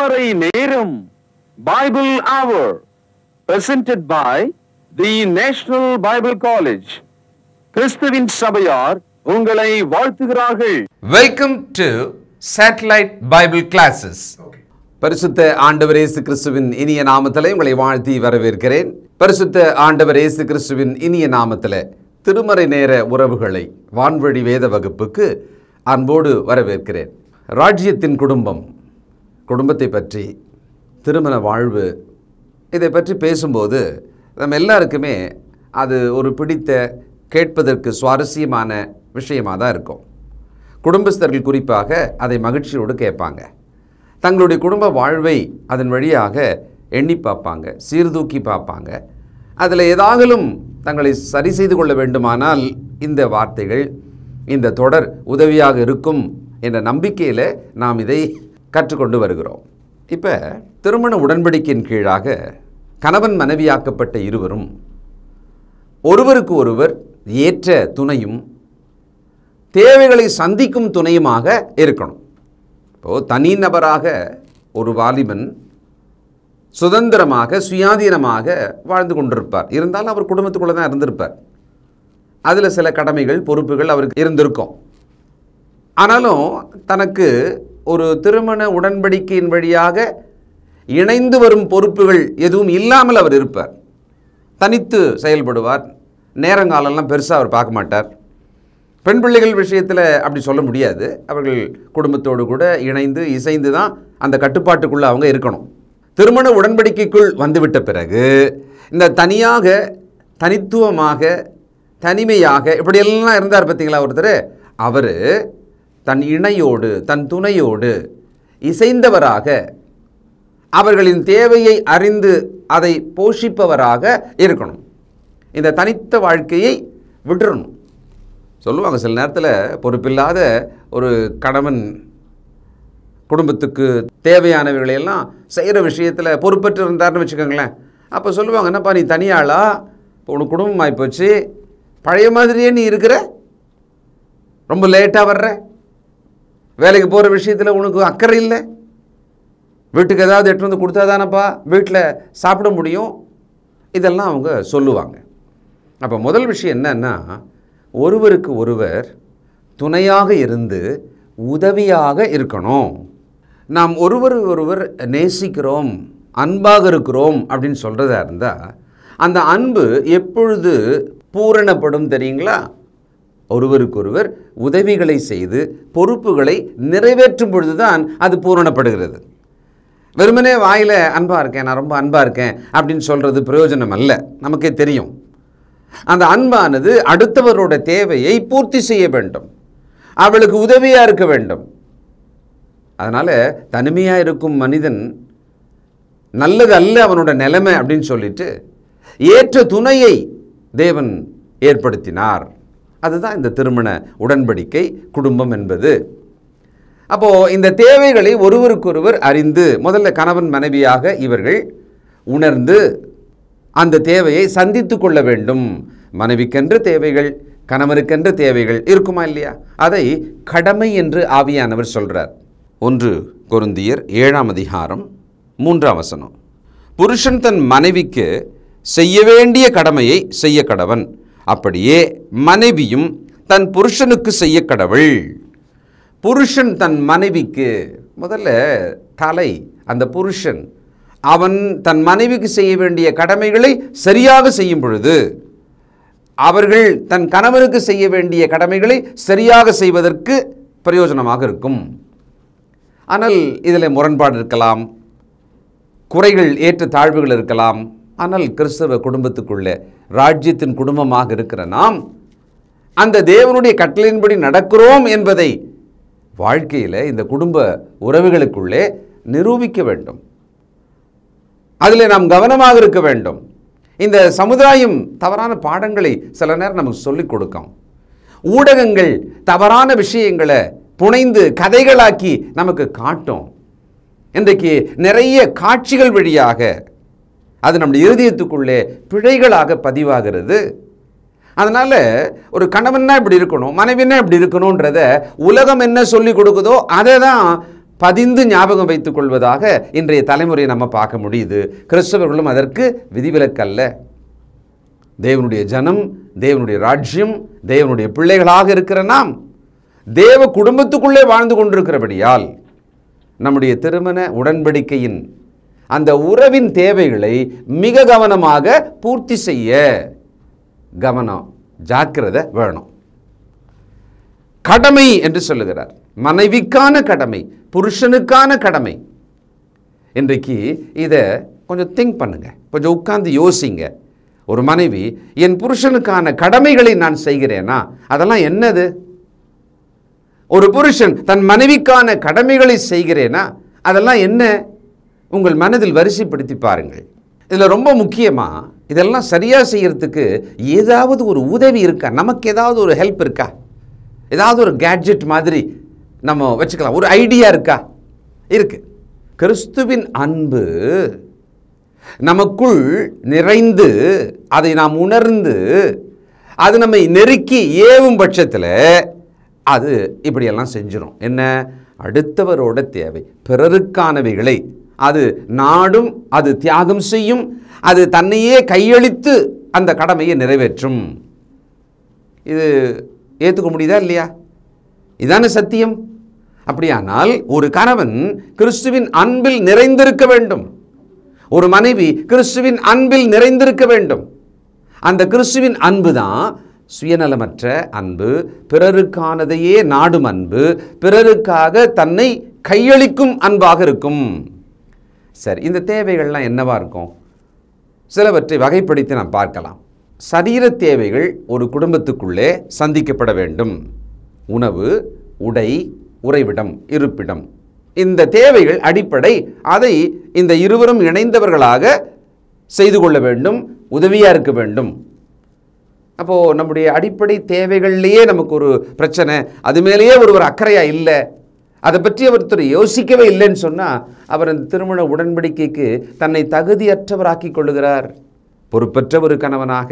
திருமறை நேரம் Bible Hour presented by the National Bible College. கிறிஸ்துவின் சபையார் உங்களை வாழ்த்துகிறார்கள். Welcome to Satellite Bible Classes. பரிசுத்த ஆண்டவர் இயேசு கிறிஸ்துவின் இனிய நாமத்திலே உங்களை வாழ்த்தி வரவேற்கிறேன். பரிசுத்த ஆண்டவர் இயேசு கிறிஸ்துவின் இனிய நாமத்திலே திருமறை நேர உறவுகளை வான்வழி வேத வகுப்புக்கு அன்போடு வரவேற்கிறேன். ராஜ்யத்தின் குடும்பத்தை பற்றி, திருமண வாழ்வு, இதை பற்றி பேசும்போது நம்ம எல்லாருக்குமே அது ஒரு பிடித்த, கேட்பதற்கு சுவாரஸ்யமான விஷயமாக தான் இருக்கும். குடும்பஸ்தர்கள் குறிப்பாக அதை மகிழ்ச்சியோடு கேட்பாங்க. தங்களுடைய குடும்ப வாழ்வை அதன் வழியாக எண்ணி பார்ப்பாங்க, சீர்தூக்கி பார்ப்பாங்க. அதில் ஏதாகலும் தங்களை சரி செய்து கொள்ள வேண்டுமானால் இந்த வார்த்தைகள், இந்த தொடர் உதவியாக இருக்கும் என்ற நம்பிக்கையில் நாம் இதை கற்றுக்கொண்டு வருகிறோம். இப்போ திருமண உடன்படிக்கையின் கீழாக கணவன் மனைவியாக்கப்பட்ட இருவரும் ஒருவருக்கு ஒருவர் ஏற்ற துணையும் தேவைகளை சந்திக்கும் துணையுமாக இருக்கணும். இப்போது தனிநபராக ஒரு வாலிபன் சுதந்திரமாக சுயாதீனமாக வாழ்ந்து கொண்டிருப்பார். இருந்தாலும் அவர் குடும்பத்துக்குள்ளே தான் இருந்திருப்பார். அதில் சில கடமைகள், பொறுப்புகள் அவருக்கு இருந்திருக்கும். ஆனாலும் தனக்கு ஒரு திருமண உடன்படிக்கையின் வழியாக இணைந்து வரும் பொறுப்புகள் எதுவும் இல்லாமல் அவர் இருப்பார். தனித்து செயல்படுவார். நேரங்காலெல்லாம் பெருசாக அவர் பார்க்க மாட்டார். பெண் பிள்ளைகள் விஷயத்தில் அப்படி சொல்ல முடியாது. அவர்கள் குடும்பத்தோடு கூட இணைந்து இசைந்து தான் அந்த கட்டுப்பாட்டுக்குள்ளே அவங்க இருக்கணும். திருமண உடன்படிக்கைக்குள் வந்துவிட்ட பிறகு இந்த தனியாக, தனித்துவமாக, தனிமையாக இப்படியெல்லாம் இருந்தார் பார்த்தீங்களா ஒருத்தர். அவர் தன் இணையோடு, தன் துணையோடு இசைந்தவராக, அவர்களின் தேவையை அறிந்து அதை போஷிப்பவராக இருக்கணும். இந்த தனித்த வாழ்க்கையை விட்டுறணும். சொல்லுவாங்க சில நேரத்தில் பொறுப்பில்லாத ஒரு கணவன் குடும்பத்துக்கு தேவையானவைகளையெல்லாம் செய்கிற விஷயத்தில் பொறுப்பற்று இருந்தார்னு வச்சுக்கோங்களேன். அப்போ சொல்லுவாங்க, என்னப்பா நீ தனியாளா, இப்போ உனக்கு குடும்பம் ஆகிப்போச்சு, பழைய மாதிரியே நீ இருக்கிற, ரொம்ப லேட்டாக வர்ற, வேலைக்கு போகிற விஷயத்தில் உனக்கு அக்கறை இல்லை, வீட்டுக்கு ஏதாவது எட்டு வந்து கொடுத்தா தானப்பா வீட்டில் சாப்பிட முடியும், இதெல்லாம் அவங்க சொல்லுவாங்க. அப்போ முதல் விஷயம் என்னன்னா, ஒருவருக்கு ஒருவர் துணையாக இருந்து உதவியாக இருக்கணும். நாம் ஒருவர் நேசிக்கிறோம், அன்பாக இருக்கிறோம் அப்படின்னு சொல்கிறதா இருந்தால் அந்த அன்பு எப்பொழுது பூரணப்படும் தெரியுங்களா? ஒருவருக்கொருவர் உதவிகளை செய்து பொறுப்புகளை நிறைவேற்றும் பொழுது தான் அது பூரணப்படுகிறது. வெறுமனே வாயில் அன்பாக இருக்கேன், நான் ரொம்ப அன்பாக இருக்கேன் அப்படின்னு சொல்கிறது பிரயோஜனம் அல்ல. நமக்கே தெரியும். அந்த அன்பானது அடுத்தவரோட தேவையை பூர்த்தி செய்ய வேண்டும், அவளுக்கு உதவியாக இருக்க வேண்டும். அதனால் தனிமையாக இருக்கும் மனிதன் நல்லது அல்ல அவனோட நிலைமை அப்படின்னு சொல்லிட்டு ஏற்ற துணையை தேவன் ஏற்படுத்தினார். அதுதான் இந்த திருமண உடன்படிக்கை, குடும்பம் என்பது. அப்போது இந்த தேவைகளை ஒருவருக்கொருவர் அறிந்து, முதல்ல கணவன் மனைவியாக இவர்கள் உணர்ந்து அந்த தேவையை சந்தித்து கொள்ள வேண்டும். மனைவிக்கென்ற தேவைகள், கணவனுக்கென்ற தேவைகள் இருக்குமா இல்லையா? அதை கடமை என்று ஆவியானவர் சொல்கிறார். 1 கொரிந்தியர் 7ஆம் அதிகாரம் 3ஆம் வசனம். புருஷன் தன் மனைவிக்கு செய்ய வேண்டிய கடமையை செய்ய கடவன், அப்படியே மனைவியும் தன் புருஷனுக்கு செய்ய கடவள். புருஷன் தன் மனைவிக்கு, முதல்ல தலை அந்த புருஷன், அவன் தன் மனைவிக்கு செய்ய வேண்டிய கடமைகளை சரியாக செய்யும் பொழுது அவர்கள் தன் கணவனுக்கு செய்ய வேண்டிய கடமைகளை சரியாக செய்வதற்கு பிரயோஜனமாக இருக்கும். ஆனால் இதில் முரண்பாடு இருக்கலாம், குறைகள், ஏற்ற தாழ்வுகள் இருக்கலாம். ஆனால் கிறிஸ்தவ குடும்பத்துக்குள்ளே, ராஜ்யத்தின் குடும்பமாக இருக்கிற நாம் அந்த தேவனுடைய கட்டளையின்படி நடக்கிறோம் என்பதை வாழ்க்கையில் இந்த குடும்ப உறவுகளுக்குள்ளே நிரூபிக்க வேண்டும். அதில் நாம் கவனமாக இருக்க வேண்டும். இந்த சமுதாயம் தவறான பாடங்களை சில நேரம் நமக்கு சொல்லிக் கொடுக்கும். ஊடகங்கள் தவறான விஷயங்களை புனைந்து கதைகளாக்கி நமக்கு காட்டும். இன்றைக்கு நிறைய காட்சிகள் வழியாக அது நம்முடைய இருதயத்துக்குள்ளே பிழைகளாக பதிவாகிறது. அதனால் ஒரு கணவன்னா இப்படி இருக்கணும், மனைவின்னா இப்படி இருக்கணுன்றத உலகம் என்ன சொல்லி கொடுக்குதோ அதை தான் பதிந்து ஞாபகம் வைத்துக் கொள்வதாக இன்றைய தலைமுறையை நம்ம பார்க்க முடியுது. கிறிஸ்தவர்களும் அதற்கு விதிவிலக்கல்ல. தேவனுடைய ஜனம், தேவனுடைய ராஜ்யம், தேவனுடைய பிள்ளைகளாக இருக்கிற நாம் தேவ குடும்பத்துக்குள்ளே வாழ்ந்து கொண்டிருக்கிறபடியால் நம்முடைய திருமண உடன்படிக்கையின் அந்த உறவின் தேவைகளை மிக கவனமாக பூர்த்தி செய்ய ஜாக்கிரதை வேணும். கடமை என்று சொல்லுகிறார். மனைவிக்கான கடமை, புருஷனுக்கான கடமை. இன்றைக்கு இதை கொஞ்சம் திங்க் பண்ணுங்க, கொஞ்சம் உட்கார்ந்து யோசிங்க. ஒரு மனைவி என் புருஷனுக்கான கடமைகளை நான் செய்கிறேனா? அதெல்லாம் என்னது? ஒரு புருஷன் தன் மனைவிக்கான கடமைகளை செய்கிறேனா? அதெல்லாம் என்ன? உங்கள் மனதில் வரிசைப்படுத்தி பாருங்கள். இதில் ரொம்ப முக்கியமாக இதெல்லாம் சரியாக செய்யறதுக்கு ஏதாவது ஒரு உதவி இருக்கா? நமக்கு ஏதாவது ஒரு ஹெல்ப் இருக்கா? ஏதாவது ஒரு கேட்ஜெட் மாதிரி நம்ம வச்சுக்கலாம், ஒரு ஐடியா இருக்கா? இருக்கு. கிறிஸ்துவின் அன்பு நமக்குள் நிறைந்து அதை நாம் உணர்ந்து அது நம்மை நெருக்கி ஏவும் பட்சத்தில் அது இப்படியெல்லாம் செஞ்சிடும். என்ன? அடுத்தவரோட தேவை, பிறருக்கானவைகளை அது நாடும், அது தியாகம் செய்யும், அது தன்னையே கையளித்து அந்த கடமையை நிறைவேற்றும். இது ஏற்றுக்க முடியுதா இல்லையா? இதான சத்தியம். அப்படியானால் ஒரு கணவன் கிறிஸ்துவின் அன்பில் நிறைந்திருக்க வேண்டும், ஒரு மனைவி கிறிஸ்துவின் அன்பில் நிறைந்திருக்க வேண்டும். அந்த கிறிஸ்துவின் அன்பு தான் சுயநலமற்ற அன்பு, பிறருக்கானதையே நாடும் அன்பு, பிறருக்காக தன்னை கையளிக்கும் அன்பாக இருக்கும். சரி, இந்த தேவைகள்லாம் என்னவா இருக்கும்? சிலவற்றை வகைப்படுத்தி நாம் பார்க்கலாம். சரீர தேவைகள் ஒரு குடும்பத்துக்குள்ளே சந்திக்கப்பட வேண்டும். உணவு, உடை, உறைவிடம், இருப்பிடம், இந்த தேவைகள் அடிப்படை. அதை இந்த இருவரும் இணைந்தவர்களாக செய்து கொள்ள வேண்டும், உதவியாக இருக்க வேண்டும். அப்போது நம்முடைய அடிப்படை தேவைகள்லேயே நமக்கு ஒரு பிரச்சனை, அது மேலேயே ஒருவர் அக்கறையாக இல்லை, அதை பற்றி ஒருத்தர் யோசிக்கவே இல்லைன்னு சொன்னால் அவர் அந்த திருமண உடன்படிக்கைக்கு தன்னை தகுதியற்றவராக்கி கொள்ளுகிறார். பொறுப்பற்ற ஒரு கணவனாக,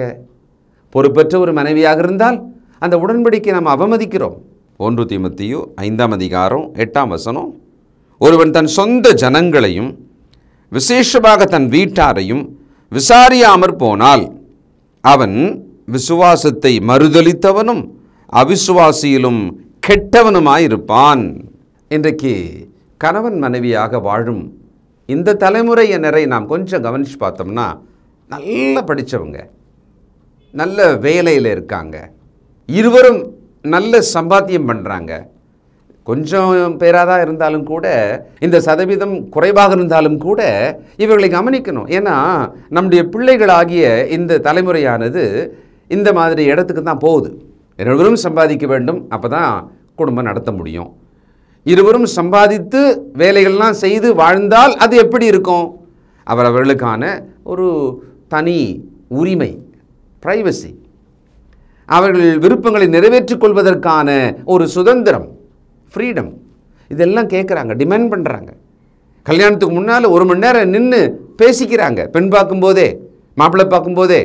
பொறுப்பற்ற ஒரு மனைவியாக இருந்தால் அந்த உடன்படிக்கை நாம் அவமதிக்கிறோம். 1 தீமோத்தேயு 5:8 ஒருவன் தன் சொந்த ஜனங்களையும் விசேஷமாக தன் வீட்டாரையும் விசாரியாமற் போனால் அவன் விசுவாசத்தை மறுதலித்தவனும் அவிசுவாசியிலும் கெட்டவனுமாயிருப்பான். இன்றைக்கு கணவன் மனைவியாக வாழும் இந்த தலைமுறையினரை நாம் கொஞ்சம் கவனித்து பார்த்தோம்னா, நல்லா படித்தவங்க, நல்ல வேலையில் இருக்காங்க, இருவரும் நல்ல சம்பாத்தியம் பண்ணுறாங்க. கொஞ்சம் பேராக தான் இருந்தாலும் கூட, இந்த சதவீதம் குறைவாக இருந்தாலும் கூட இவர்களை கவனிக்கணும். ஏன்னா நம்முடைய பிள்ளைகளாகிய இந்த தலைமுறையானது இந்த மாதிரி இடத்துக்கு தான் போகுது. இருவரும் சம்பாதிக்க வேண்டும், அப்போ தான் குடும்பம் நடத்த முடியும். இருவரும் சம்பாதித்து வேலைகள்லாம் செய்து வாழ்ந்தால் அது எப்படி இருக்கும்? அவர்களுக்கான ஒரு தனி உரிமை, பிரைவசி, அவர்கள் விருப்பங்களை நிறைவேற்றிக் கொள்வதற்கான ஒரு சுதந்திரம், ஃப்ரீடம், இதெல்லாம் கேட்குறாங்க, டிமாண்ட் பண்ணுறாங்க. கல்யாணத்துக்கு முன்னால் 1 மணி நேரம் நின்று பேசிக்கிறாங்க. பெண் பார்க்கும்போதே, மாப்பிள்ளை பார்க்கும்போதே,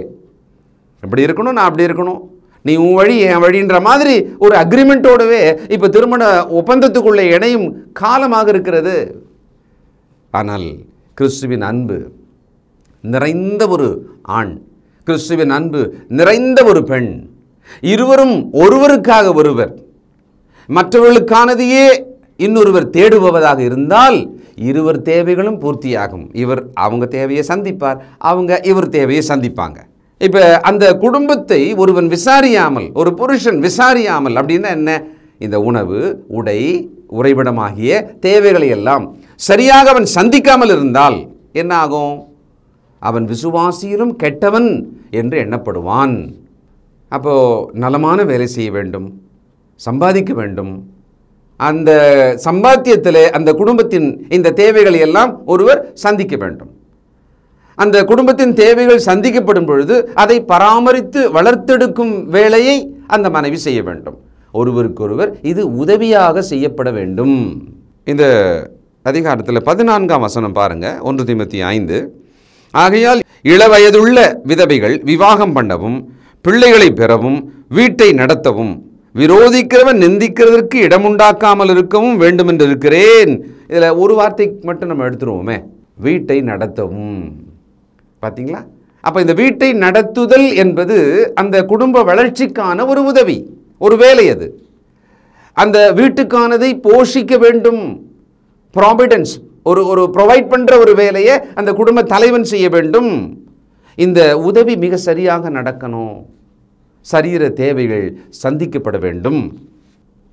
இப்படி இருக்கணும், நான் அப்படி இருக்கணும், நீ உன் வழி என் வழின்ற மாதிரி ஒரு அக்ரிமெண்ட்டோடவே இப்போ திருமண ஒப்பந்தத்துக்குள்ளே இணையும் காலமாக இருக்கிறது. ஆனால் கிறிஸ்துவின் அன்பு நிறைந்த ஒரு ஆண், கிறிஸ்துவின் அன்பு நிறைந்த ஒரு பெண், இருவரும் ஒருவருக்காக ஒருவர், மற்றவர்களுக்கானதையே இன்னொருவர் தேடுபவதாக இருந்தால் இருவர் தேவைகளும் பூர்த்தியாகும். இவர் அவங்க தேவையை சந்திப்பார், அவங்க இவர் தேவையை சந்திப்பாங்க. இப்போ அந்த குடும்பத்தை ஒருவன் விசாரியாமல், ஒரு புருஷன் விசாரியாமல் அப்படின்னா என்ன? இந்த உணவு, உடை, உறைவிடமாகிய தேவைகளை எல்லாம் சரியாக அவன் சந்திக்காமல் இருந்தால் என்ன ஆகும்? அவன் விசுவாசியிலும் கெட்டவன் என்று எண்ணப்படுவான். அப்போது நலமான வேலை செய்ய வேண்டும், சம்பாதிக்க வேண்டும். அந்த சம்பாத்தியத்தில் அந்த குடும்பத்தின் இந்த தேவைகளை எல்லாம் ஒருவர் சந்திக்க வேண்டும். அந்த குடும்பத்தின் தேவைகள் சந்திக்கப்படும் பொழுது அதை பராமரித்து வளர்த்தெடுக்கும் வேலையை அந்த மனைவி செய்ய வேண்டும். ஒருவருக்கொருவர் இது உதவியாக செய்யப்பட வேண்டும். இந்த அதிகாரத்தில் 14ஆம் வசனம் பாருங்க, 1 தீமோத்தேயு 5. ஆகையால் இளவயதுள்ள விதவைகள் விவாகம் பண்ணவும், பிள்ளைகளை பெறவும், வீட்டை நடத்தவும், விரோதிக்கிறவன் நிந்திக்கிறதற்கு இடமுண்டாக்காமல் இருக்கவும் வேண்டும் என்று இருக்கிறேன். இதில் ஒரு வார்த்தை மட்டும் நம்ம எடுத்துருவோமே, வீட்டை நடத்தவும். பார்த்தீங்களா? அப்போ இந்த வீட்டை நடத்துதல் என்பது அந்த குடும்ப வளர்ச்சிக்கான ஒரு உதவி, ஒரு வேலை. அது அந்த வீட்டுக்கானதை போஷிக்க வேண்டும். ப்ராவிடன்ஸ், ஒரு ப்ரொவைட் பண்ணுற ஒரு வேலையை அந்த குடும்ப தலைவன் செய்ய வேண்டும். இந்த உதவி மிக சரியாக நடக்கணும். சரீர தேவைகள் சந்திக்கப்பட வேண்டும்.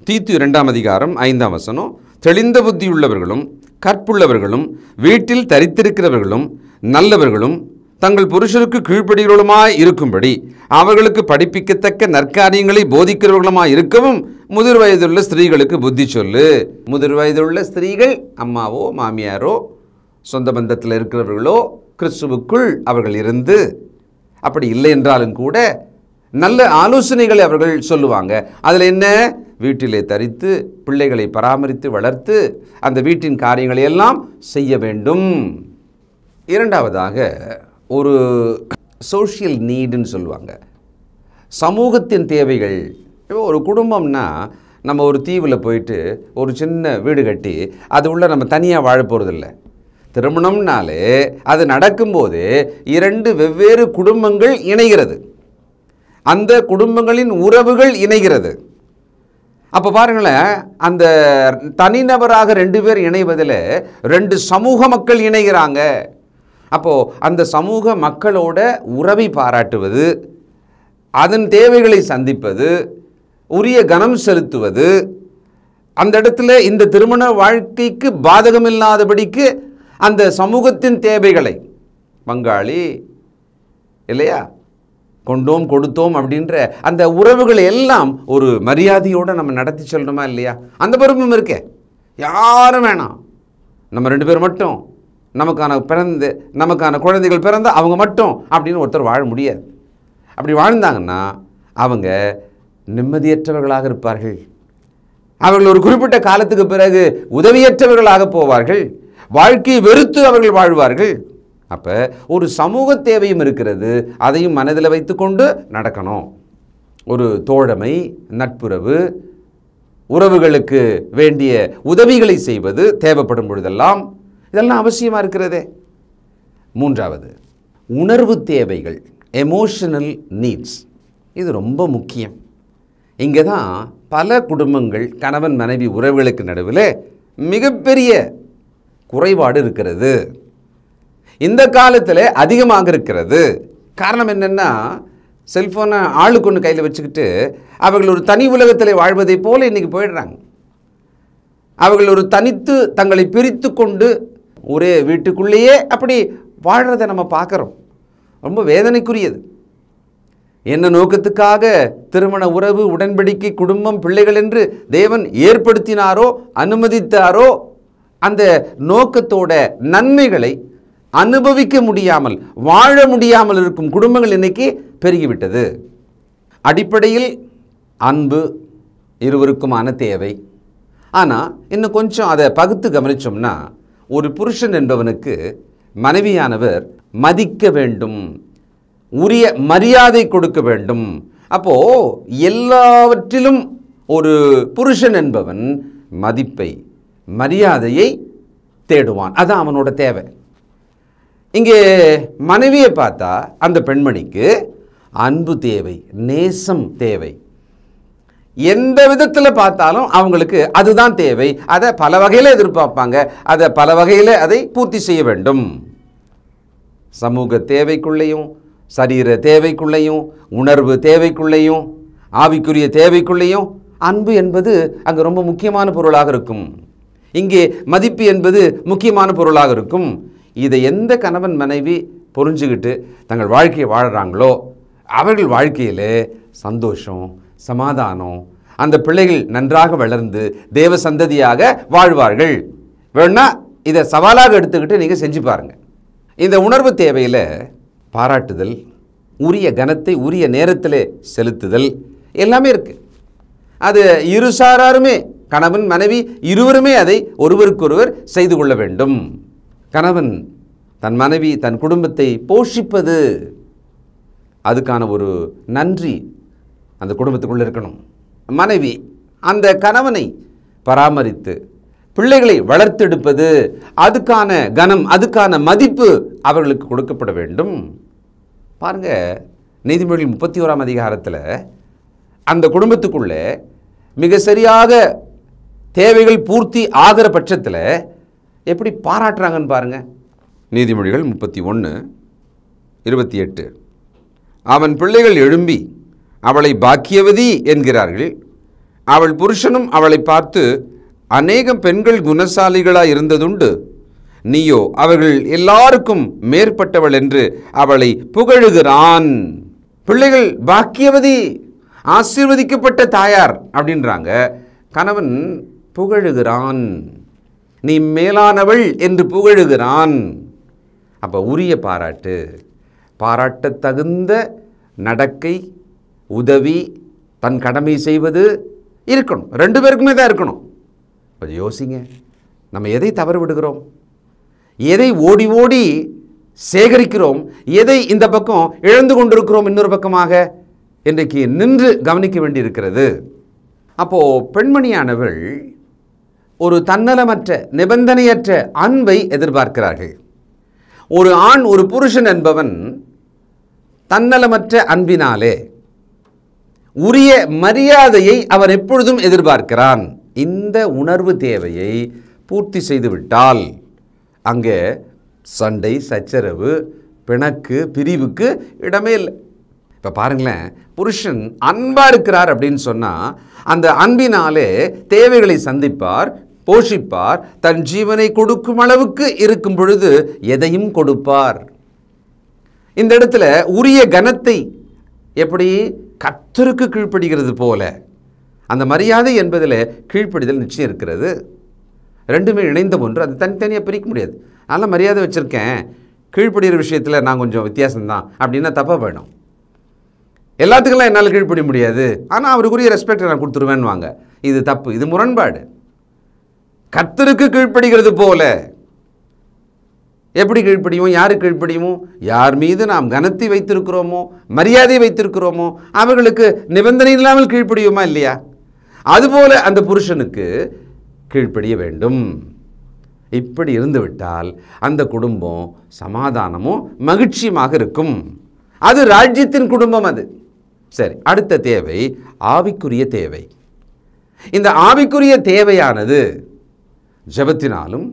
தீத்து 2:5 தெளிந்த புத்தியுள்ளவர்களும் கற்புள்ளவர்களும் வீட்டில் தரித்திருக்கிறவர்களும் நல்லவர்களும் தங்கள் புருஷருக்கு கீழ்ப்படிகளுமாய் இருக்கும்படி அவர்களுக்கு படிப்பிக்கத்தக்க நற்காரியங்களை போதிக்கிறவர்களுமாய் இருக்கவும் முதிர் வயதுள்ள ஸ்திரீகளுக்கு புத்தி சொல்லு. முதிர் வயதுள்ள ஸ்திரீகள் அம்மாவோ மாமியாரோ சொந்த பந்தத்தில் இருக்கிறவர்களோ கிறிஸ்துவுக்குள் அவர்கள் இருந்து, அப்படி இல்லை என்றாலும் கூட நல்ல ஆலோசனைகளை அவர்கள் சொல்லுவாங்க. அதில் என்ன? வீட்டிலே தரித்து பிள்ளைகளை பராமரித்து வளர்த்து அந்த வீட்டின் காரியங்களை எல்லாம் செய்ய வேண்டும். இரண்டாவதாக ஒரு சோஷியல் நீடுன்னு சொல்லுவாங்க, சமூகத்தின் தேவைகள். ஒரு குடும்பம்னா நம்ம ஒரு தீவில் போயிட்டு ஒரு சின்ன வீடு கட்டி அது உள்ள நம்ம தனியாக வாழ போகிறதில்ல. திருமணம்னாலே அது நடக்கும்போது 2 வெவ்வேறு குடும்பங்கள் இணைகிறது, அந்த குடும்பங்களின் உறவுகள் இணைகிறது. அப்போ பாருங்களேன், அந்த தனிநபராக 2 பேர் இணைவதில் 2 சமூக மக்கள் இணைகிறாங்க. அப்போது அந்த சமூக மக்களோட உறவை பாராட்டுவது, அதன் தேவைகளை சந்திப்பது, உரிய கனம் செலுத்துவது, அந்த இடத்துல இந்த திருமண வாழ்க்கைக்கு பாதகமில்லாதபடிக்கு அந்த சமூகத்தின் தேவைகளை, பங்காளி இல்லையா, கொண்டோம் கொடுத்தோம் அப்படின்ற அந்த உறவுகளை எல்லாம் ஒரு மரியாதையோடு நம்ம நடத்தி சொல்லணுமா இல்லையா? அந்த பொறுப்பும் இருக்கே. யாரும் வேணாம், நம்ம 2 பேர் மட்டும், நமக்கான குழந்தைகள் பிறந்த அவங்க மட்டும் அப்படின்னு ஒருத்தர் வாழ முடியாது. அப்படி வாழ்ந்தாங்கன்னா அவங்க நிம்மதியற்றவர்களாக இருப்பார்கள். அவர்கள் ஒரு குறிப்பிட்ட காலத்துக்கு பிறகு உதவியற்றவர்களாக போவார்கள். வாழ்க்கையை வெறுத்து அவர்கள் வாழ்வார்கள். அப்போ ஒரு சமூக தேவையும் இருக்கிறது, அதையும் மனதில் வைத்துக்கொண்டு நடக்கணும். ஒரு தோழமை, நட்புறவு, உறவுகளுக்கு வேண்டிய உதவிகளை செய்வது தேவைப்படும் பொழுதெல்லாம் இதெல்லாம் அவசியமாக இருக்கிறதே. மூன்றாவது, உணர்வு தேவைகள், எமோஷனல் நீட்ஸ். இது ரொம்ப முக்கியம். இங்கே தான் பல குடும்பங்கள், கணவன் மனைவி உறவுகளுக்கு நடுவில் மிகப்பெரிய குறைபாடு இருக்கிறது. இந்த காலத்தில் அதிகமாக இருக்கிறது. காரணம் என்னென்னா, செல்ஃபோனை ஆளுக்கு ஒன்று கையில் வச்சுக்கிட்டு அவர்கள் ஒரு தனி உலகத்தில் வாழ்வதை போல இன்றைக்கி போயிடுறாங்க. அவர்கள் ஒரு தனித்து தங்களை பிரித்து கொண்டு ஒரே வீட்டுக்குள்ளேயே அப்படி வாழ்கிறத நம்ம பார்க்குறோம். ரொம்ப வேதனைக்குரியது. என்ன நோக்கத்துக்காக திருமண உறவு, உடன்படிக்கை, குடும்பம், பிள்ளைகள் என்று தேவன் ஏற்படுத்தினாரோ அனுமதித்தாரோ அந்த நோக்கத்தோட நன்மைகளை அனுபவிக்க முடியாமல், வாழ முடியாமல் இருக்கும் குடும்பங்கள் இன்னைக்கு பெருகிவிட்டது. அடிப்படையில் அன்பு இருவருக்குமான தேவை. ஆனால் இன்னும் கொஞ்சம் அதை பகுத்து கவனிச்சோம்னா, ஒரு புருஷன் என்பவனுக்கு மனைவியானவர் மதிக்க வேண்டும், உரிய மரியாதை கொடுக்க வேண்டும். அப்போது எல்லாவற்றிலும் ஒரு புருஷன் என்பவன் மதிப்பை, மரியாதையை தேடுவான். அதுதான் அவனோட தேவை. இங்கே மனைவியை பார்த்தா அந்த பெண்மணிக்கு அன்பு தேவை, நேசம் தேவை. எந்த விதத்தில் பார்த்தாலும் அவங்களுக்கு அதுதான் தேவை. அதை பல வகையில் எதிர்பார்ப்பாங்க, அதை பல வகையில் அதை பூர்த்தி செய்ய வேண்டும். சமூக தேவைக்குள்ளேயும், சரீர தேவைக்குள்ளேயும், உணர்வு தேவைக்குள்ளேயும், ஆவிக்குரிய தேவைக்குள்ளேயும் அன்பு என்பது அங்கே ரொம்ப முக்கியமான பொருளாக இருக்கும். இங்கே மதிப்பு என்பது முக்கியமான பொருளாக இருக்கும். இதை எந்த கணவன் மனைவி புரிஞ்சுக்கிட்டு தங்கள் வாழ்க்கையை வாழ்கிறாங்களோ அவர்கள் வாழ்க்கையில் சந்தோஷம், சமாதானம், அந்த பிள்ளைகள் நன்றாக வளர்ந்து தேவ சந்ததியாக வாழ்வார்கள். வேணா இதை சவாலாக எடுத்துக்கிட்டு நீங்கள் செஞ்சு பாருங்கள். இந்த உணர்வு தேவையில் பாராட்டுதல், உரிய கனத்தை உரிய நேரத்தில் செலுத்துதல் எல்லாமே இருக்குது. அது இருசாராருமே, கணவன் மனைவி இருவருமே அதை ஒருவருக்கொருவர் செய்து கொள்ள வேண்டும். கணவன் தன் மனைவி தன் குடும்பத்தை போஷிப்பது, அதுக்கான ஒரு நன்றி அந்த குடும்பத்துக்குள்ளே இருக்கணும். மனைவி அந்த கணவனை பராமரித்து பிள்ளைகளை வளர்த்தெடுப்பது, அதுக்கான கனம், அதுக்கான மதிப்பு அவர்களுக்கு கொடுக்கப்பட வேண்டும். பாருங்க, நீதிமொழிகள் 31ஆம் அதிகாரத்தில் அந்த குடும்பத்துக்குள்ளே மிக சரியாக தேவைகள் பூர்த்தி ஆகிற பட்சத்தில் எப்படி பாராட்டுறாங்கன்னு பாருங்க. நீதிமொழிகள் 31:28. அவன் பிள்ளைகள் எழும்பி அவளை பாக்கியவதி என்கிறார்கள். அவள் புருஷனும் அவளை பார்த்து, அநேகம் பெண்கள் குணசாலிகளாய் இருந்ததுண்டு, நீயோ அவர்கள் எல்லாருக்கும் மேற்பட்டவள் என்று அவளை புகழுகிறான். பிள்ளைகள் பாக்கியவதி, ஆசீர்வதிக்கப்பட்ட தாயார் அப்படின்றாங்க. கணவன் புகழுகிறான், நீ மேலானவள் என்று புகழுகிறான். அப்போ உரிய பாராட்டு, பாராட்ட தகுந்த நடக்கை, உதவி, தன் கடமை செய்வது இருக்கணும். 2 பேருக்குமே தான் இருக்கணும். கொஞ்சம் யோசிங்க, நம்ம எதை தவறு விடுகிறோம், எதை ஓடி ஓடி சேகரிக்கிறோம், எதை இந்த பக்கம் இழந்து கொண்டிருக்கிறோம் இன்னொரு பக்கமாக இன்றைக்கு நின்று கவனிக்க வேண்டியிருக்கிறது. அப்போது பெண்மணியானவள் ஒரு தன்னலமற்ற நிபந்தனையற்ற அன்பை எதிர்பார்க்கிறார்கள். ஒரு ஆண், ஒரு புருஷன் என்பவன் தன்னலமற்ற அன்பினாலே உரிய மரியாதையை அவன் எப்பொழுதும் எதிர்பார்க்கிறான். இந்த உணர்வு தேவையை பூர்த்தி செய்துவிட்டால் அங்கே சண்டை, சச்சரவு, பிணக்கு, பிரிவுக்கு இடமே இல்லை. இப்போ பாருங்களேன், புருஷன் அன்பாக இருக்கிறார் அப்படின்னு சொன்னால் அந்த அன்பினாலே தேவைகளை சந்திப்பார், போஷிப்பார், தன் ஜீவனை கொடுக்கும் அளவுக்கு இருக்கும் பொழுது எதையும் கொடுப்பார். இந்த இடத்துல உரிய கனத்தை எப்படி கர்த்தருக்கு கீழ்ப்படுகிறது போல அந்த மரியாதை என்பதில் கீழ்ப்படிதல் நிச்சயம் இருக்கிறது. 2மே இணைந்த ஒன்று, அது தனித்தனியாக பிரிக்க முடியாது. நல்ல மரியாதை வச்சுருக்கேன், கீழ்ப்படுகிற விஷயத்தில் நான் கொஞ்சம் வித்தியாசம்தான் அப்படின்னா தப்பாக போயிடும். எல்லாத்துக்கெல்லாம் என்னால் கீழ்ப்படிய முடியாது, ஆனால் அவருக்குரிய ரெஸ்பெக்டை நான் கொடுத்துருவேன்னு வாங்க, இது தப்பு, இது முரண்பாடு. கர்த்தருக்கு கீழ்ப்படுகிறது போல எப்படி கீழ்ப்படியும், யாருக்கு கீழ்ப்படியுமோ, யார் மீது நாம் கனத்தை வைத்திருக்கிறோமோ, மரியாதை வைத்திருக்கிறோமோ அவர்களுக்கு நிபந்தனை இல்லாமல் கீழ்ப்படியுமா இல்லையா? அதுபோல அந்த புருஷனுக்கு கீழ்ப்படிய வேண்டும். இப்படி இருந்துவிட்டால் அந்த குடும்பம் சமாதானமும் மகிழ்ச்சியுமாக இருக்கும். அது ராஜ்யத்தின் குடும்பம். அது சரி. அடுத்த தேவை ஆவிக்குரிய தேவை. இந்த ஆவிக்குரிய தேவையானது ஜெபத்தினாலும்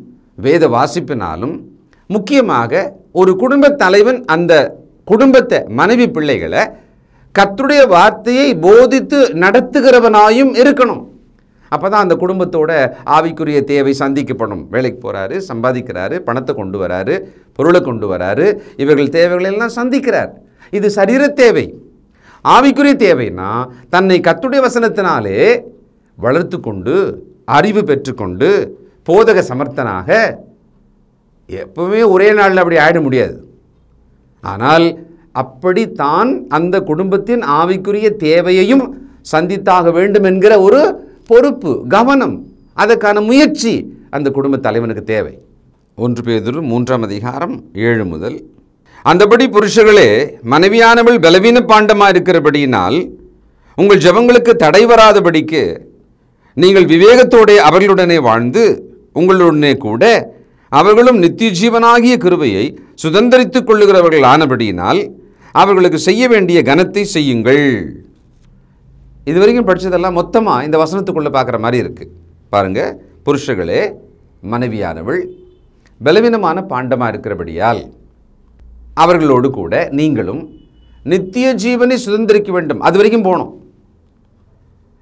வேத வாசிப்பினாலும், முக்கியமாக ஒரு குடும்ப தலைவன் அந்த குடும்பத்தை, மனைவி பிள்ளைகளை கர்த்தருடைய வார்த்தையை போதித்து நடத்துகிறவனாயும் இருக்கணும். அப்போ தான் அந்த குடும்பத்தோட ஆவிக்குரிய தேவை சந்திக்கப்படும். வேலைக்கு போகிறாரு, சம்பாதிக்கிறாரு, பணத்தை கொண்டு வராரு, பொருளை கொண்டு வராரு, இவர்கள் தேவைகளெல்லாம் சந்திக்கிறார். இது சரீர தேவை. ஆவிக்குரிய தேவைன்னா தன்னை கர்த்தருடைய வசனத்தினாலே வளர்த்து கொண்டு, அறிவு பெற்றுக்கொண்டு, போதக சமர்த்தனாக, எப்பவுமே ஒரே நாளில் அப்படி ஆயிட முடியாது. ஆனால் அப்படித்தான் அந்த குடும்பத்தின் ஆவிக்குரிய தேவையையும் சந்தித்தாக வேண்டும் என்கிற ஒரு பொறுப்பு, கவனம், அதற்கான முயற்சி அந்த குடும்ப தலைவனுக்கு தேவை. 1 பேதுரு 3ஆம் அதிகாரம் 7 முதல். அந்தபடி புருஷர்களே, மனைவியானவள் பலவீன பாண்டமாக இருக்கிறபடியினால் உங்கள் ஜெபங்களுக்கு தடை வராதபடிக்கு நீங்கள் விவேகத்தோടെ அவர்களுடனே வாழ்ந்து உங்களுடனே கூட அவர்களும் நித்திய ஜீவனாகிய கிருபையை சுதந்தரித்துக் கொள்ளுகிறவர்கள் ஆனபடியினால் அவர்களுக்கு செய்ய வேண்டிய கனத்தை செய்யுங்கள். இதுவரைக்கும் படித்ததெல்லாம் மொத்தமாக இந்த வசனத்துக்குள்ளே பார்க்குற மாதிரி இருக்குது. பாருங்கள், புருஷர்களே, மனைவியானவள் பலவீனமான பாண்டமாக இருக்கிறபடியால் அவர்களோடு கூட நீங்களும் நித்திய ஜீவனை சுதந்திரிக்க வேண்டும். அது வரைக்கும் போகணும்.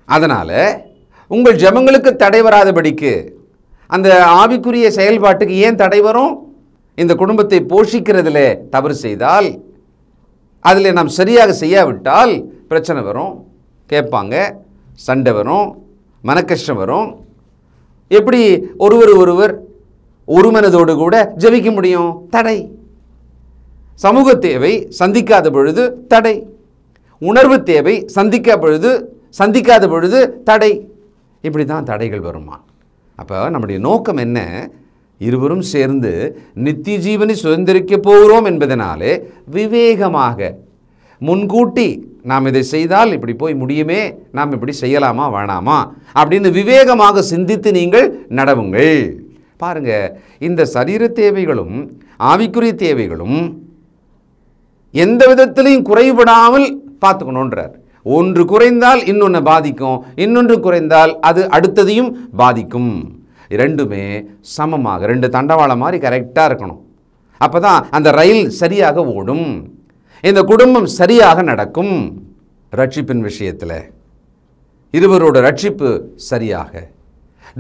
அதனால் உங்கள் ஜெபங்களுக்கு தடை வராதபடிக்கு, அந்த ஆவிக்குரிய செயல்பாட்டுக்கு ஏன் தடை வரும்? இந்த குடும்பத்தை போஷிக்கிறதுல தவறு செய்தால், அதில் நாம் சரியாக செய்யாவிட்டால் பிரச்சனை வரும், கேட்பாங்க, சண்டை வரும், மனக்கஷ்டம் வரும். எப்படி ஒருவர் ஒரு மனதோடு கூட ஜெபிக்க முடியும்? தடை. சமூக தேவை சந்திக்காத பொழுது தடை, உணர்வு தேவை சந்திக்காத பொழுது தடை. இப்படி தான் தடைகள் வருமா? அப்போ நம்முடைய நோக்கம் என்ன? இருவரும் சேர்ந்து நித்திய ஜீவனை சுதந்திரிக்க போகிறோம் என்பதனாலே விவேகமாக முன்கூட்டி நாம் இதை செய்தால் இப்படி போய் முடியுமே, நாம் இப்படி செய்யலாமா வேணாமா அப்படின்னு விவேகமாக சிந்தித்து நீங்கள் நடவுங்கள். பாருங்க, இந்த சரீர தேவைகளும் ஆவிக்குரிய தேவைகளும் எந்த விதத்திலையும் குறைபடாமல் பார்த்துக்கணுன்றார். ஒன்று குறைந்தால் இன்னொன்று பாதிக்கும், இன்னொன்று குறைந்தால் அது அடுத்ததையும் பாதிக்கும். ரெண்டுமே சமமாக, ரெண்டு தண்டவாளம் மாதிரி கரெக்டாக இருக்கணும். அப்போ தான் அந்த ரயில் சரியாக ஓடும், இந்த குடும்பம் சரியாக நடக்கும். ரட்சிப்பின் விஷயத்தில் இருவரோட ரட்சிப்பு சரியாக,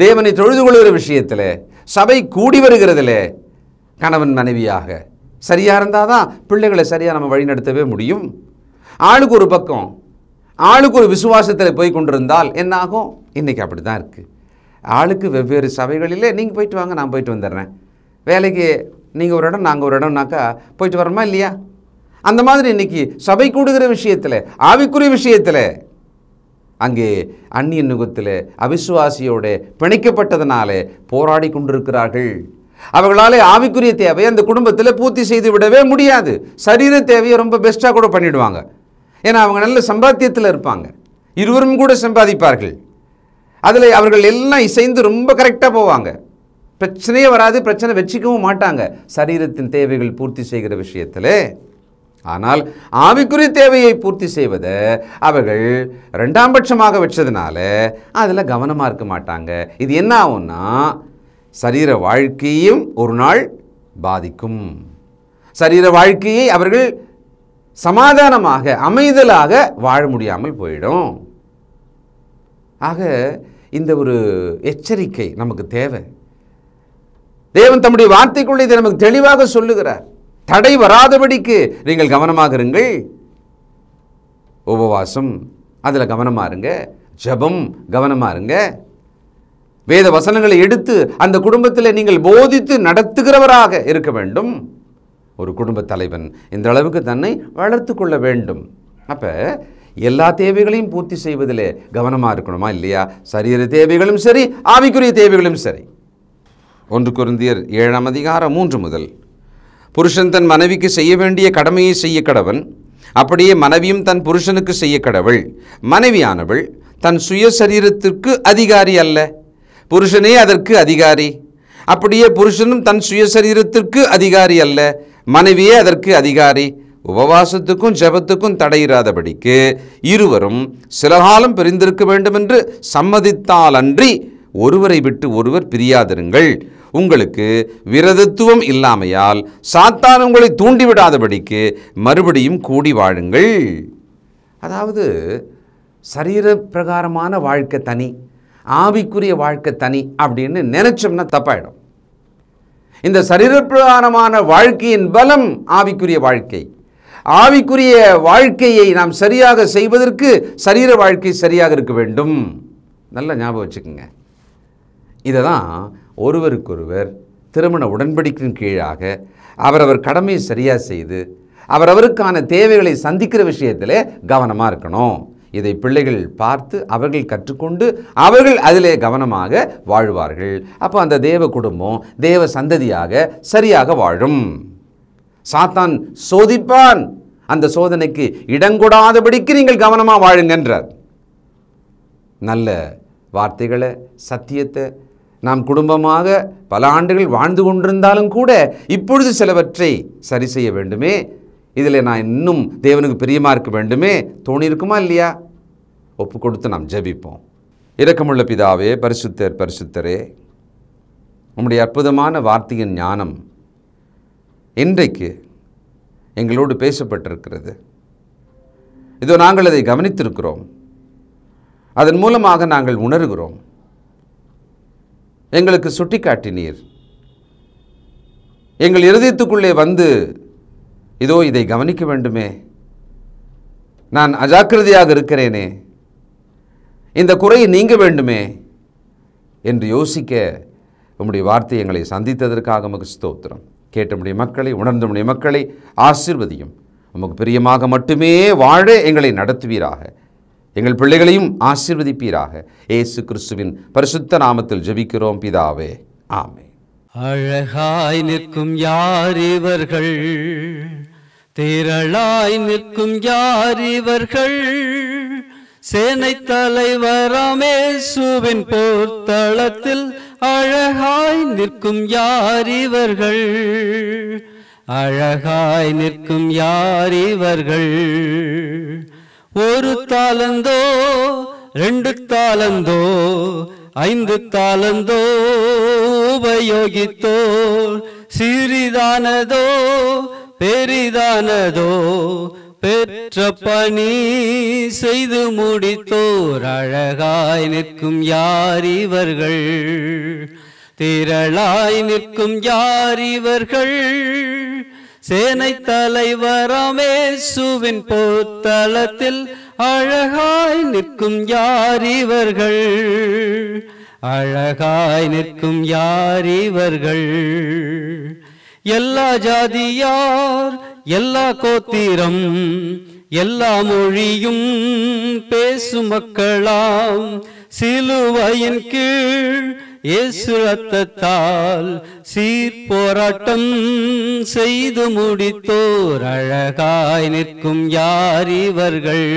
தேவனை தொழுது கொள்கிற விஷயத்தில், சபை கூடி வருகிறதுல கணவன் மனைவியாக சரியாக இருந்தால் தான் பிள்ளைகளை சரியாக நம்ம வழிநடத்தவே முடியும். ஆளுக்கு ஒரு பக்கம், ஆளுக்கு ஒரு விசுவாசத்தில் போய் கொண்டிருந்தால் என்ன ஆகும்? இன்றைக்கி அப்படி தான் இருக்குது. ஆளுக்கு வெவ்வேறு சபைகளில் நீங்கள் போயிட்டு வாங்க, நான் போயிட்டு வந்துடுறேன். வேலைக்கு நீங்கள் ஒரு இடம், நாங்கள் ஒரு இடம்னாக்கா போயிட்டு வரோமா இல்லையா? அந்த மாதிரி இன்றைக்கி சபை கூடுகிற விஷயத்தில், ஆவிக்குரிய விஷயத்தில் அங்கே அந்நிய நுகத்தில் அவிசுவாசியோட பிணைக்கப்பட்டதனால போராடி கொண்டிருக்கிறார்கள். அவர்களால் ஆவிக்குரிய தேவையை அந்த குடும்பத்தில் பூர்த்தி செய்து விடவே முடியாது. சரீர தேவையை ரொம்ப பெஸ்ட்டாக கூட பண்ணிவிடுவாங்க. ஏன்னா அவங்க நல்ல சம்பாத்தியத்தில் இருப்பாங்க, இருவரும் கூட சம்பாதிப்பார்கள். அதில் அவர்கள் எல்லாம் இசைந்து ரொம்ப கரெக்டாக போவாங்க, பிரச்சனையே வராது, பிரச்சனை வச்சுக்கவும் மாட்டாங்க சரீரத்தின் தேவைகள் பூர்த்தி செய்கிற விஷயத்தில். ஆனால் ஆவிக்குரிய தேவையை பூர்த்தி செய்வதை அவர்கள் ரெண்டாம் பட்சமாக வச்சதுனால அதில் கவனமாக இருக்க மாட்டாங்க. இது என்ன ஆகும்னா சரீர வாழ்க்கையும் ஒரு நாள் பாதிக்கும். சரீர வாழ்க்கையை அவர்கள் சமாதானமாக அமைதலாக வாழ முடியாமல் போயிடும். ஆக இந்த ஒரு எச்சரிக்கை நமக்கு தேவை. தேவன் தம்முடைய வார்த்தைக்குள்ளே இதை நமக்கு தெளிவாக சொல்லுகிறார். தடை வராதபடிக்கு நீங்கள் கவனமாக இருங்கள். உபவாசம் அதில் கவனமாக இருங்க, ஜெபம் கவனமாக இருங்க. வேத வசனங்களை எடுத்து அந்த குடும்பத்தில் நீங்கள் போதித்து நடத்துகிறவராக இருக்க வேண்டும். ஒரு குடும்ப தலைவன் இந்த அளவுக்கு தன்னை வளர்த்து கொள்ள வேண்டும். அப்போ எல்லா தேவைகளையும் பூர்த்தி செய்வதில் கவனமாக இருக்கணுமா இல்லையா? சரீர தேவைகளும் சரி, ஆவிக்குரிய தேவைகளும் சரி. 1 கொரிந்தியர் 7ஆம் அதிகாரம் 3 முதல், புருஷன் தன் மனைவிக்கு செய்ய வேண்டிய கடமையை செய்ய கடவன், அப்படியே மனைவியும் தன் புருஷனுக்கு செய்ய கடவள். மனைவியானவள் தன் சுய சரீரத்திற்கு அதிகாரி அல்ல, புருஷனே அதற்கு அதிகாரி. அப்படியே புருஷனும் தன் சுய சரீரத்திற்கு அதிகாரி அல்ல, மனைவியே அதற்கு அதிகாரி. உபவாசத்துக்கும் ஜெபத்துக்கும் தடையிராதபடிக்கு இருவரும் சில காலம் பிரிந்திருக்க வேண்டும் என்று சம்மதித்தால் அன்றி ஒருவரை விட்டு ஒருவர் பிரியாதிருங்கள். உங்களுக்கு விரதத்துவம் இல்லாமையால் சாத்தான் உங்களை தூண்டிவிடாதபடிக்கு மறுபடியும் கூடி வாழுங்கள். அதாவது சரீர பிரகாரமான வாழ்க்கை தனி, ஆவிக்குரிய வாழ்க்கை தனி அப்படின்னு நினைச்சோம்னா தப்பாயிடும். இந்த சரீரப்பிரகாரமான வாழ்க்கையின் பலம் ஆவிக்குரிய வாழ்க்கை. ஆவிக்குரிய வாழ்க்கையை நாம் சரியாக செய்வதற்கு சரீர வாழ்க்கை சரியாக இருக்க வேண்டும். நல்ல ஞாபகம் வச்சுக்கோங்க. இதை தான் ஒருவருக்கொருவர் திருமண உடன்படிக்கையின் கீழாக அவரவர் கடமையை சரியாக செய்து அவரவருக்கான தேவைகளை சந்திக்கிற விஷயத்தில் கவனமாக இருக்கணும். இதை பிள்ளைகள் பார்த்து அவர்கள் கற்றுக்கொண்டு அவர்கள் அதிலே கவனமாக வாழ்வார்கள். அப்போ அந்த தேவ குடும்பம் தேவ சந்ததியாக சரியாக வாழும். சாத்தான் சோதிப்பான், அந்த சோதனைக்கு இடங்கொடாதபடிக்கு நீங்கள் கவனமாக வாழுங்கன்றார். நல்ல வார்த்தைகளை, சத்தியத்தை நாம் குடும்பமாக பல ஆண்டுகள் வாழ்ந்து கொண்டிருந்தாலும் கூட இப்பொழுது சிலவற்றை சரி செய்ய வேண்டுமே, இதில் நான் இன்னும் தேவனுக்கு பிரியமாக இருக்க வேண்டுமே தோணியிருக்குமா இல்லையா? ஒப்பு கொடுத்து நாம் ஜெபிப்போம். இரக்கமுள்ள பிதாவே, பரிசுத்தர் பரிசுத்தரே, உம்முடைய அற்புதமான வார்த்தையின் ஞானம் இன்றைக்கு எங்களோடு பேசப்பட்டிருக்கிறது. இதோ நாங்கள் அதை கவனித்திருக்கிறோம். அதன் மூலமாக நாங்கள் உணர்கிறோம். எங்களுக்கு சுட்டிக்காட்டினீர். எங்கள் இருதயத்துக்குள்ளே வந்து இதோ இதை கவனிக்க வேண்டுமே, நான் அஜாக்கிரதையாக இருக்கிறேனே, இந்த குறை நீங்க வேண்டுமே என்று யோசிக்க உம்முடைய வார்த்தை எங்களை சந்தித்ததற்காக உமக்கு ஸ்தோத்திரம். கேட்டமுடைய மக்களை, உணர்ந்தமுடைய மக்களை ஆசீர்வதியும். உமக்கு பிரியமாக மட்டுமே வாழ எங்களை நடத்துவீராக. எங்கள் பிள்ளைகளையும் ஆசீர்வதிப்பீராக. இயேசு கிறிஸ்துவின் பரிசுத்த நாமத்தில் ஜெபிக்கிறோம் பிதாவே, ஆமென். அழகாய் நிற்கும் யார் இவர்கள், திரளாய் நிற்கும் யார் இவர்கள்? சேனை தலைவராம் இயேசுவின் போர்த்தளத்தில் அழகாய் நிற்கும் யார் இவர்கள்? அழகாய் நிற்கும் யார் இவர்கள்? ஒரு தாலந்தோ, 2 தாலந்தோ, 5 தாலந்தோ உபயோகித்தோர், சிறிதானதோ பெரிதானதோ பெற்ற பணி செய்து முடித்தோர், அழகாய் நிற்கும் யார் இவர்கள்? திரளாய் நிற்கும் யார் இவர்கள்? சேனை தலைவராம் இயேசுவின் போர்த்தளத்தில் அழகாய் நிற்கும் யார் இவர்கள்? அழகாய் நிற்கும் யார் இவர்கள்? எல்லா ஜாதியார், எல்லா கோத்திரம், எல்லா மொழியும் பேசும் மக்களாம், சிலுவையின் கீழ் இயேசு ரத்தத்தால் சீர்போராட்டம் செய்து முடித்தோர், அழகாய் நிற்கும் யார் இவர்கள்?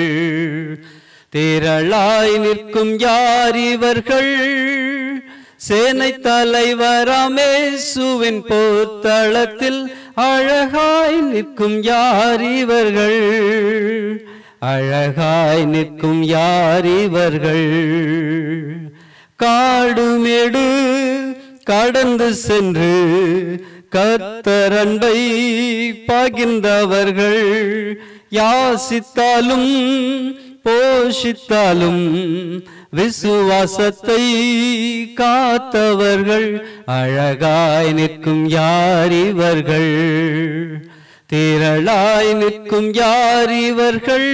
திரளாய் நிற்கும் யார் இவர்கள்? சேனை தலைவராம் இயேசுவின் போர்த்தளத்தில் அழகாய் நிற்கும் யார் இவர்கள்? அழகாய் நிற்கும் யார் இவர்கள்? காடுமேடு கடந்து சென்று கர்த்தர் அன்பை பகிர்ந்தவர்கள், யாசித்தாலும் போஷித்தாலும் விசுவாசத்தை காத்தவர்கள், அழகாய் நிற்கும் யார் இவர்கள்? திரளாய் நிற்கும் யார் இவர்கள்?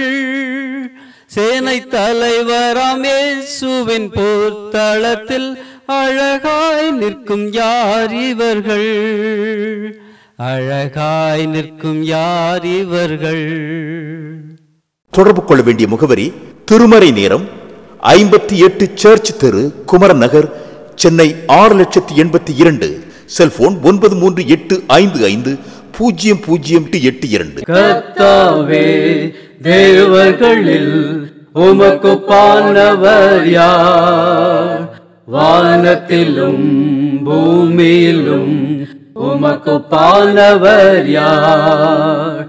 சேனை தலைவராம் இயேசுவின் போர்த்தளத்தில் அழகாய் நிற்கும் யார் இவர்கள்? அழகாய் நிற்கும் யார் இவர்கள்? தொடர்பு கொள்ள வேண்டிய முகவரி: திருமறை நேரம், 58 சர்ச் தெரு, குமரன் நகர், சென்னை 6,82,000. செல்போன் 9385500882. கர்த்தாவே, தேவர்களில் உமக்குப்பானவர் யார்? வானத்திலும் பூமியிலும் உமக்குப்பானவர் யார்?